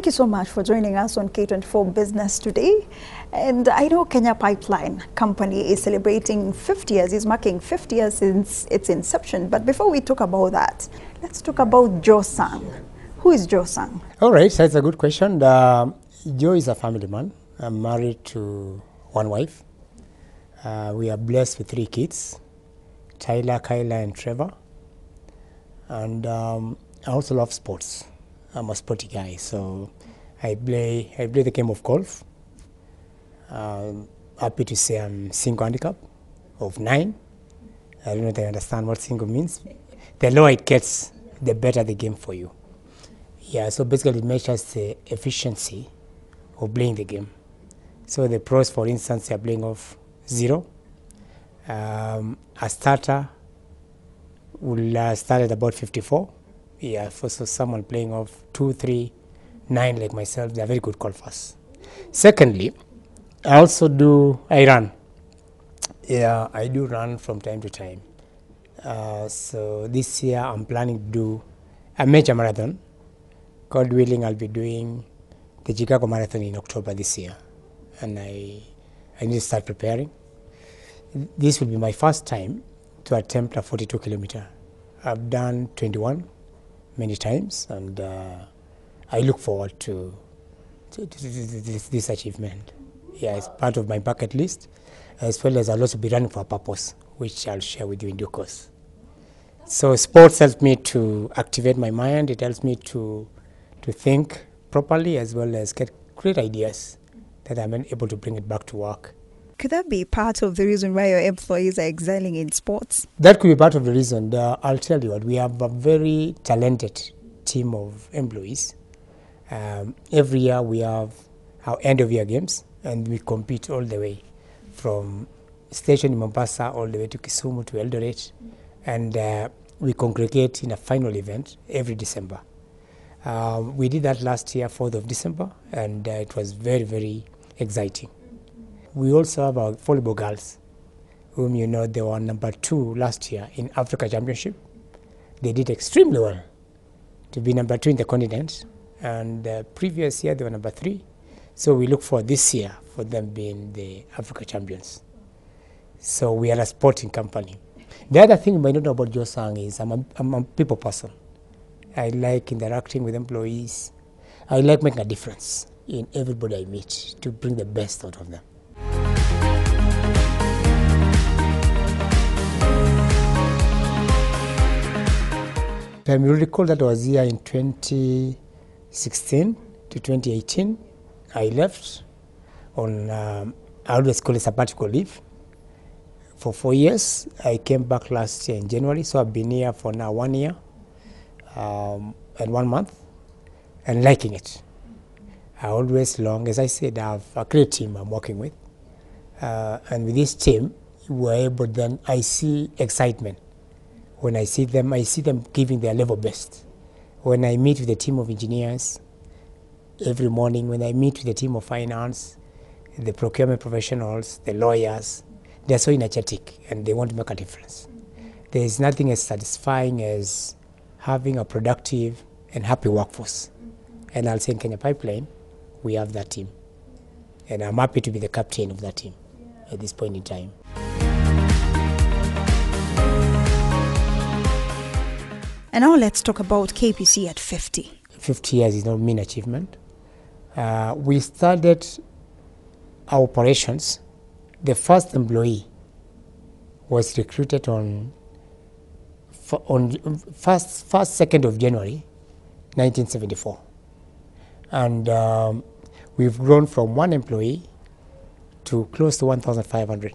Thank you so much for joining us on K24 Business today. And I know Kenya Pipeline Company is celebrating 50 years, is marking 50 years since its inception. But before we talk about that, let's talk about Joe Sang. Who is Joe Sang? All right, that's a good question. Joe is a family man. I'm married to one wife. We are blessed with 3 kids, Tyler, Kyla, and Trevor. And I also love sports. I'm a sporty guy, so I play the game of golf. Happy to say I'm single handicap of 9. I don't know if I understand what single means. The lower it gets, the better the game for you. Yeah, so basically it measures the efficiency of playing the game. So the pros, for instance, they are playing off 0. A starter will start at about 54. Yeah, for someone playing off 2, 3, 9 like myself, they are very good golfers. Secondly, I run. Yeah, I do run from time to time. So this year I'm planning to do a major marathon. God willing, I'll be doing the Chicago Marathon in October this year. And I need to start preparing. This will be my first time to attempt a 42 kilometer. I've done 21 many times, and I look forward to this achievement. Yeah, it's part of my bucket list, as well as I'll also be running for a purpose, which I'll share with you in due course. So sports helps me to activate my mind. It helps me to think properly, as well as get great ideas that I'm able to bring it back to work. Could that be part of the reason why your employees are excelling in sports? That could be part of the reason. I'll tell you what, we have a very talented team of employees. Every year we have our end of year games, and we compete all the way from station in Mombasa all the way to Kisumu to Eldoret, and we congregate in a final event every December. We did that last year, 4th of December, and it was very, very exciting. We also have our volleyball girls, whom you know they were number 2 last year in Africa Championship. They did extremely well to be number 2 in the continent, and previous year they were number 3. So we look for this year for them being the Africa champions. So we are a sporting company. The other thing you might not know about Joe Sang is I'm a people person. I like interacting with employees. I like making a difference in everybody I meet to bring the best out of them. I recall that I was here in 2016 to 2018. I left on, I always call it sabbatical leave, for 4 years. I came back last year in January, so I've been here for now 1 year and 1 month, and liking it. I always long, as I said, I have a great team I'm working with. And with this team, we're able then, I see excitement. When I see them giving their level best. When I meet with a team of engineers every morning, when I meet with a team of finance, the procurement professionals, the lawyers, they're so energetic and they want to make a difference. There is nothing as satisfying as having a productive and happy workforce. And I'll say in Kenya Pipeline, we have that team. And I'm happy to be the captain of that team at this point in time. And now let's talk about KPC at 50. 50 years is not a mean achievement. We started our operations. The first employee was recruited on 2nd of January, 1974. And we've grown from 1 employee to close to 1,500.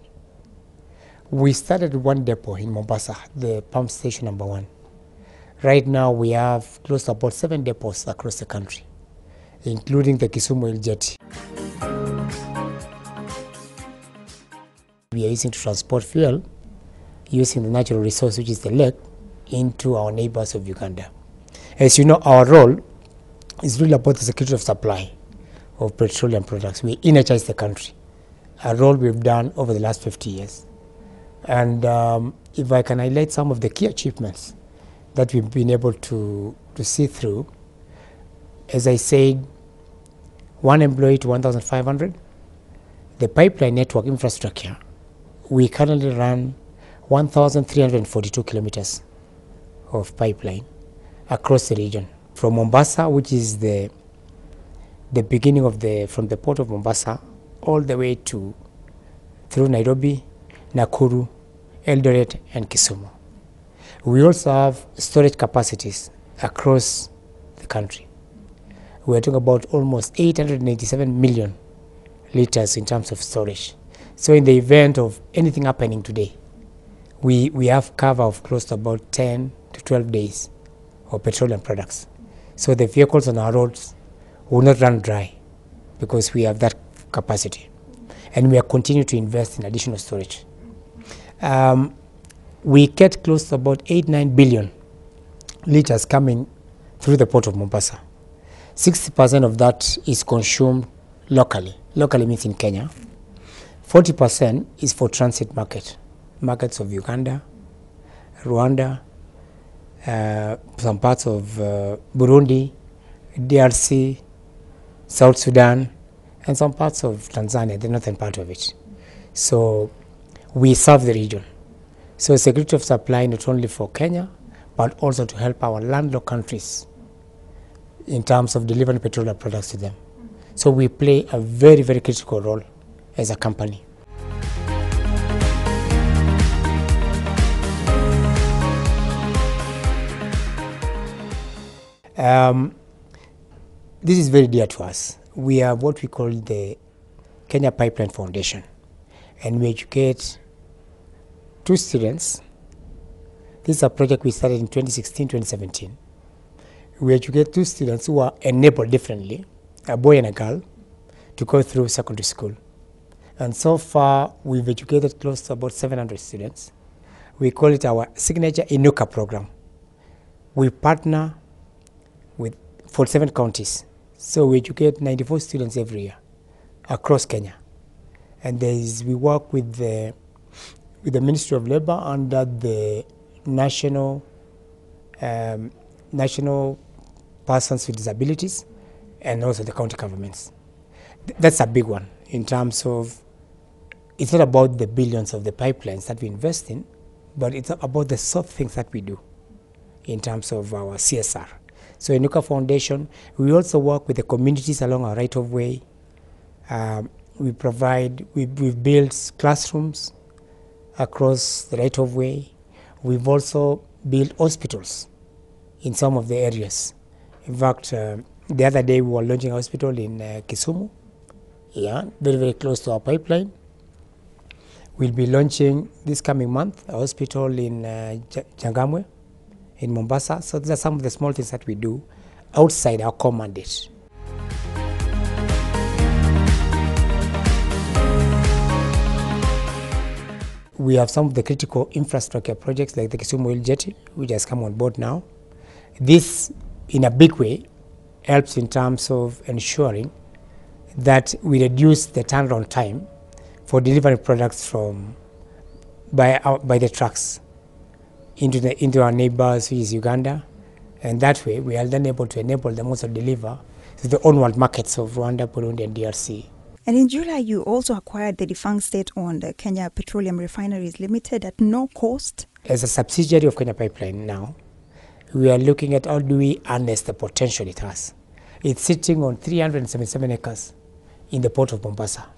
We started 1 depot in Mombasa, the pump station number 1. Right now we have close to about 7 depots across the country, including the Kisumu Hill Jetty. We are using to transport fuel using the natural resource, which is the lake, into our neighbors of Uganda. As you know, our role is really about the security of supply of petroleum products. We energize the country, a role we've done over the last 50 years. And if I can highlight some of the key achievements that we've been able to see through, as I said, 1 employee to 1,500. The pipeline network infrastructure, we currently run 1,342 kilometers of pipeline across the region. From Mombasa, which is the beginning of from the port of Mombasa, all the way through Nairobi, Nakuru, Eldoret, and Kisumu. We also have storage capacities across the country. We are talking about almost 887 million liters in terms of storage. So in the event of anything happening today, we have cover of close to about 10 to 12 days of petroleum products. So the vehicles on our roads will not run dry because we have that capacity. And we are continuing to invest in additional storage. We get close to about 8-9 billion liters coming through the port of Mombasa. 60% of that is consumed locally. Locally means in Kenya. 40% is for transit markets of Uganda, Rwanda, some parts of Burundi, DRC, South Sudan, and some parts of Tanzania, the northern part of it. So we serve the region. So security of supply not only for Kenya, but also to help our landlocked countries in terms of delivering petroleum products to them. So we play a very, very critical role as a company. This is very dear to us. We have what we call the Kenya Pipeline Foundation, and we educate 2 students. This is a project we started in 2016-2017. We educate 2 students who are enabled differently, a boy and a girl, to go through secondary school. And so far, we've educated close to about 700 students. We call it our signature Inuka program. We partner with 47 counties. So we educate 94 students every year across Kenya. And we work with the Ministry of Labor under the national persons with disabilities and also the county governments. That's a big one in terms of, it's not about the billions of the pipelines that we invest in, but it's about the soft things that we do in terms of our CSR. So Inuka Foundation, we also work with the communities along our right-of-way. We've built classrooms across the right-of-way. We've also built hospitals in some of the areas. In fact, the other day we were launching a hospital in Kisumu, very, very close to our pipeline. We'll be launching this coming month a hospital in Changamwe, in Mombasa. So these are some of the small things that we do outside our core mandate. We have some of the critical infrastructure projects like the Kisumu Oil Jetty, which has come on board now. This, in a big way, helps in terms of ensuring that we reduce the turnaround time for delivering products by the trucks into our neighbors, which is Uganda, and that way we are then able to enable them also deliver to the onward markets of Rwanda, Burundi, and DRC. And in July, you also acquired the defunct state-owned Kenya Petroleum Refineries Limited at no cost. As a subsidiary of Kenya Pipeline now, we are looking at how do we harness the potential it has. It's sitting on 377 acres in the port of Mombasa.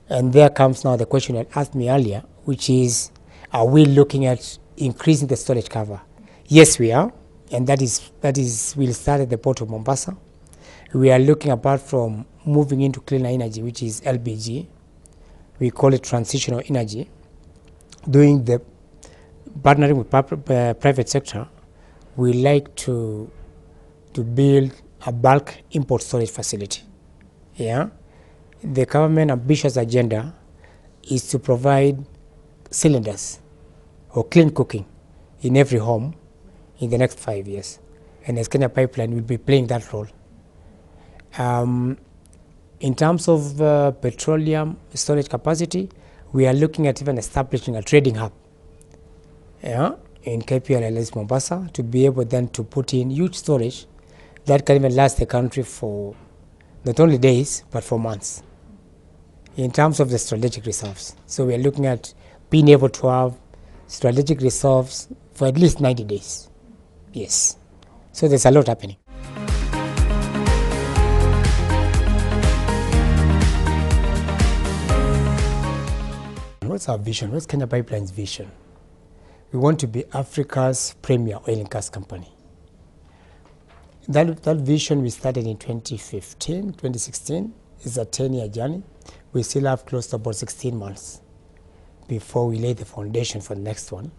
And there comes now the question you asked me earlier, which is, are we looking at increasing the storage cover? Yes, we are, and that is we'll start at the port of Mombasa. We are looking, apart from moving into cleaner energy, which is LBG, we call it transitional energy, doing the partnering with private sector. We like to build a bulk import storage facility. The government ambitious agenda is to provide cylinders or clean cooking in every home in the next 5 years. And as Kenya Pipeline will be playing that role. In terms of petroleum storage capacity, we are looking at even establishing a trading hub in KPLLS Mombasa to be able then to put in huge storage that can even last the country for not only days, but for months in terms of the strategic reserves. So we are looking at being able to have strategic reserves for at least 90 days. Yes. So there's a lot happening. What's our vision? What's Kenya Pipeline's vision? We want to be Africa's premier oil and gas company. That vision we started in 2016. It's a 10-year journey. We still have close to about 16 months before we lay the foundation for the next one.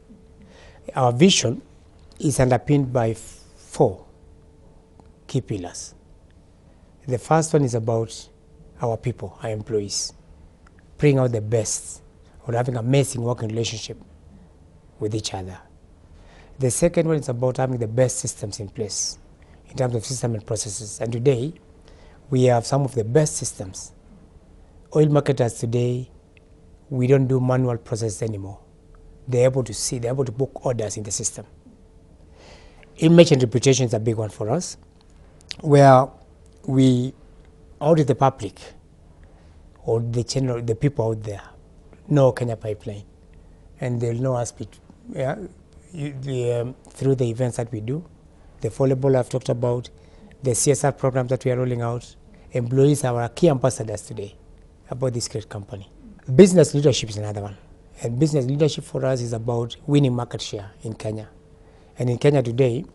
Our vision is underpinned by 4 key pillars. The first one is about our people, our employees, bring out the best or having amazing working relationship with each other. The second one is about having the best systems in place in terms of system and processes. And today, we have some of the best systems. Oil marketers today, we don't do manual process anymore. They're able to see, they're able to book orders in the system. Image and reputation is a big one for us, where we audit the public or the people out there know Kenya Pipeline, and they'll know us through the events that we do, the volleyball I've talked about, the CSR programs that we are rolling out. Employees are our key ambassadors today about this great company. Business leadership is another one, and business leadership for us is about winning market share in Kenya. And in Kenya today,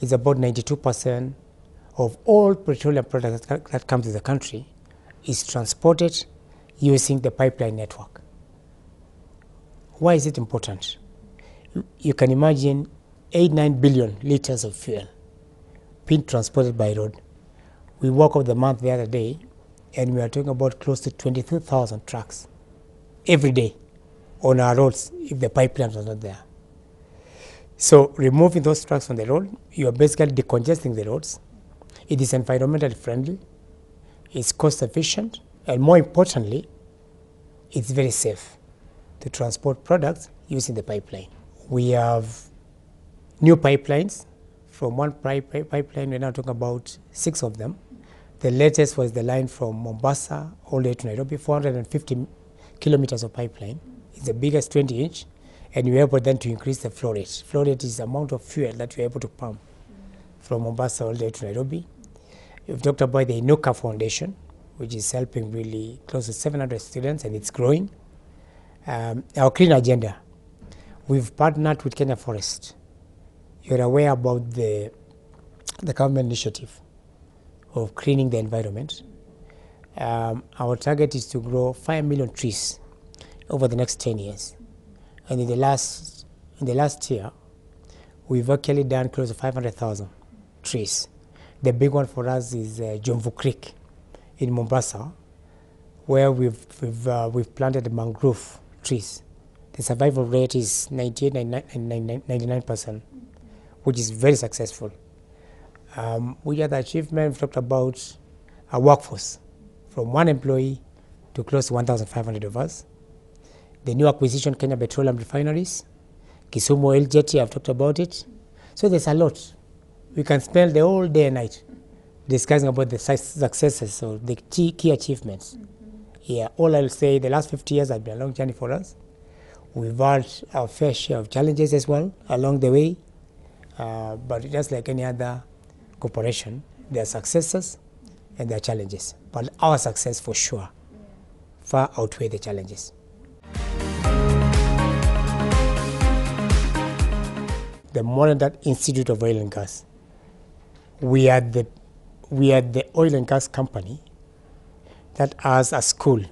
it's about 92% of all petroleum products that come to the country is transported using the pipeline network. Why is it important? You can imagine 8-9 billion liters of fuel being transported by road. We woke up the month the other day, and we are talking about close to 22,000 trucks every day on our roads if the pipelines are not there. So removing those trucks from the road, you are basically decongesting the roads. It is environmentally friendly, it's cost efficient, and more importantly, it's very safe to transport products using the pipeline. We have new pipelines. From one pipeline, we're now talking about 6 of them. The latest was the line from Mombasa all the way to Nairobi, 450 kilometers of pipeline. It's the biggest 20-inch, and we're able then to increase the flow rate. Flow rate is the amount of fuel that we're able to pump from Mombasa all the way to Nairobi. We've talked about the Inuka Foundation, which is helping really close to 700 students, and it's growing. Our clean agenda. We've partnered with Kenya Forest. You're aware about the government initiative of cleaning the environment. Our target is to grow 5 million trees over the next 10 years. And in the last year, we've actually done close to 500,000 trees. The big one for us is Jomvu Creek in Mombasa, where we've planted mangrove trees. The survival rate is 99%, which is very successful. We had the achievement, we've talked about a workforce from 1 employee to close to 1,500 of us. The new acquisition, Kenya Petroleum Refineries, Kisumu Oil Jetty, I've talked about it. So there's a lot. We can spend the whole day and night discussing about the successes or the key achievements. Yeah, all I'll say, the last 50 years have been a long journey for us. We've had our fair share of challenges as well along the way, but just like any other corporation, there are successes and there are challenges. But our success, for sure, far outweigh the challenges. The Modern Institute of Oil and Gas. We are the oil and gas company that has a school.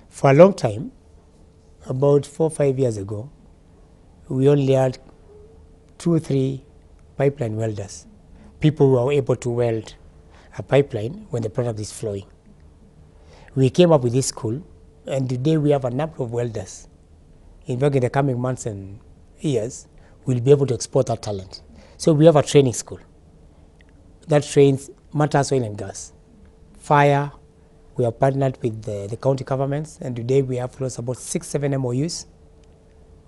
For a long time, about 4 or 5 years ago, we only had 2 or 3 pipeline welders, people who are able to weld a pipeline when the product is flowing. We came up with this school, and today we have a number of welders. In fact, in the coming months and years, we'll be able to export that talent. So we have a training school that trains matters oil and gas. Fire, we have partnered with the county governments, and today we have close about 6-7 MOUs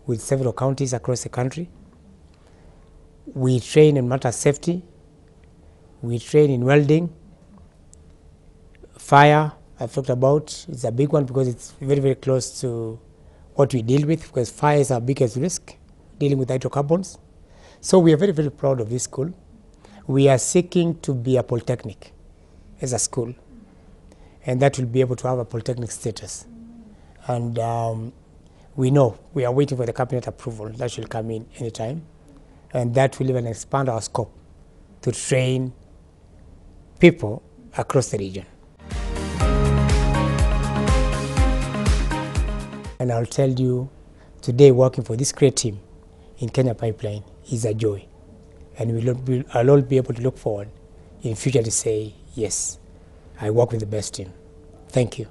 with several counties across the country. We train in matter safety, we train in welding, Fire, I've talked about, it's a big one because it's very, very close to what we deal with, because fire is our biggest risk, dealing with hydrocarbons. So we are very, very proud of this school. We are seeking to be a polytechnic as a school, and that will be able to have a polytechnic status. And we know we are waiting for the cabinet approval. That should come in anytime, and that will even expand our scope to train people across the region. And I'll tell you, today working for this great team in Kenya Pipeline is a joy, and I'll all be able to look forward in future to say, yes, I work with the best team. Thank you.